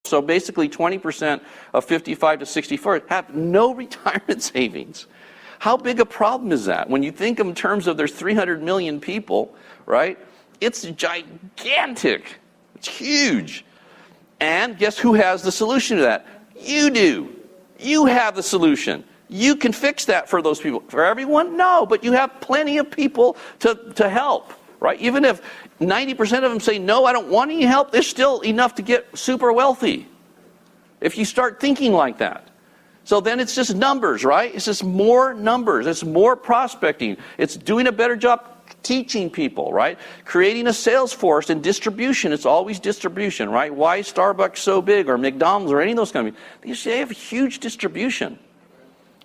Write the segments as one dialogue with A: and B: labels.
A: So basically 20% of 55 to 64 have no retirement savings. How big a problem is that? When you think in terms of there's 300 million people, right? It's gigantic. It's huge. And guess who has the solution to that? You do. You have the solution. You can fix that for those people. For everyone? No, but you have plenty of people to help, right? Even if 90% of them say, no, I don't want any help, there's still enough to get super wealthy. If you start thinking like that. So then it's just numbers, right? It's just more numbers. It's more prospecting. It's doing a better job teaching people, right? Creating a sales force and distribution. It's always distribution, right? Why is Starbucks so big, or McDonald's, or any of those companies? They have huge distribution,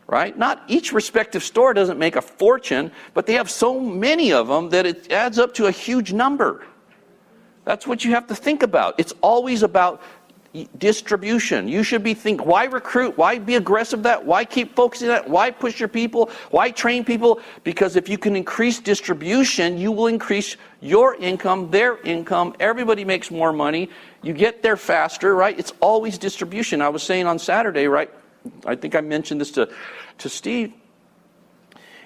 A: right? Not each respective store doesn't make a fortune, but they have so many of them that it adds up to a huge number. That's what you have to think about. It's always about distribution. You should be thinking, why recruit? Why be aggressive at that? Why keep focusing on that? Why push your people? Why train people? Because if you can increase distribution, you will increase your income, their income. Everybody makes more money. You get there faster, right? It's always distribution. I was saying on Saturday, right? I think I mentioned this to Steve.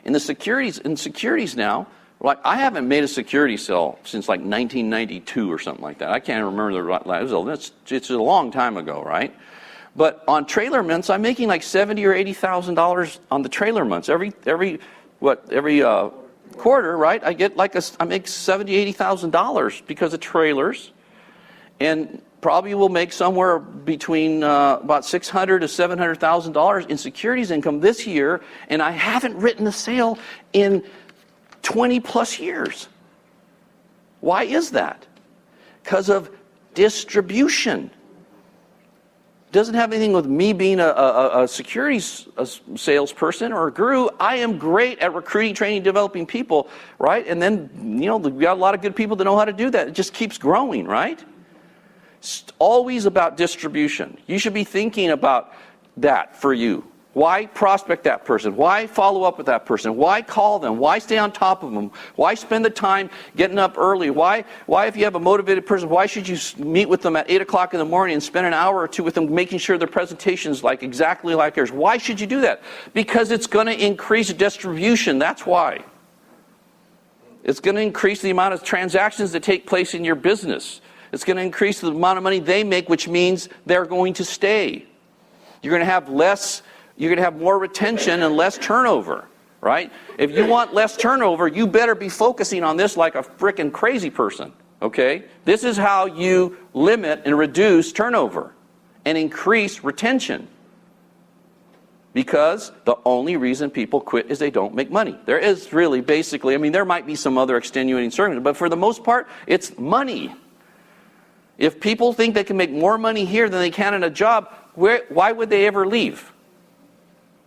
A: In securities now, like, I haven't made a security sale since like 1992 or something like that. I can't remember the last. It's a long time ago, right? But on trailer months, I'm making like $70,000 or $80,000 on the trailer months every quarter, right? I make $70,000, $80,000 because of trailers, and probably will make somewhere between about $600,000 to $700,000 in securities income this year, and I haven't written a sale in 20 plus years. Why is that? Because of distribution. It doesn't have anything with me being a securities salesperson or a guru. I am great at recruiting, training, developing people, right? And then, we've got a lot of good people that know how to do that. It just keeps growing, right? It's always about distribution. You should be thinking about that for you. Why prospect that person? Why follow up with that person? Why call them? Why stay on top of them? Why spend the time getting up early? Why if you have a motivated person, why should you meet with them at 8 o'clock in the morning and spend an hour or two with them making sure their presentation is exactly like yours? Why should you do that? Because it's going to increase distribution. That's why. It's going to increase the amount of transactions that take place in your business. It's going to increase the amount of money they make, which means they're going to stay. You're going to have more retention and less turnover, right? If you want less turnover, you better be focusing on this like a frickin' crazy person, okay? This is how you limit and reduce turnover and increase retention. Because the only reason people quit is they don't make money. There is really basically, there might be some other extenuating circumstances, but for the most part, it's money. If people think they can make more money here than they can in a job, why would they ever leave?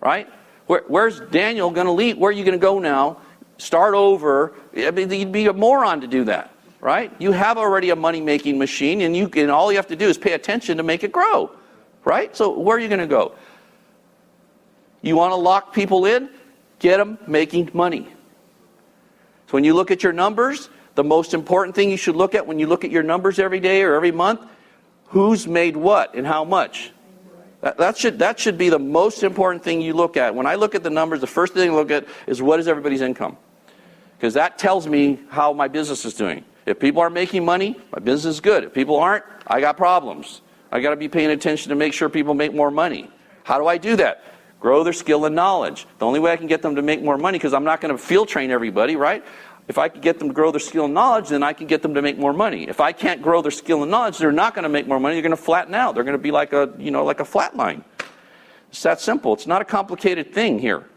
A: Right? Where's Daniel going to leave? Where are you going to go now? Start over. You'd be a moron to do that, right? You have already a money-making machine, and all you have to do is pay attention to make it grow, right? So where are you going to go? You want to lock people in? Get them making money. So when you look at your numbers, the most important thing you should look at when you look at your numbers every day or every month, who's made what and how much? That should be the most important thing you look at. When I look at the numbers, the first thing I look at is what is everybody's income. Because that tells me how my business is doing. If people are making money, my business is good. If people aren't, I got problems. I got to be paying attention to make sure people make more money. How do I do that? Grow their skill and knowledge. The only way I can get them to make more money, because I'm not going to field train everybody, right? If I can get them to grow their skill and knowledge, then I can get them to make more money. If I can't grow their skill and knowledge, they're not going to make more money. They're going to flatten out. They're going to be like a flat line. It's that simple. It's not a complicated thing here.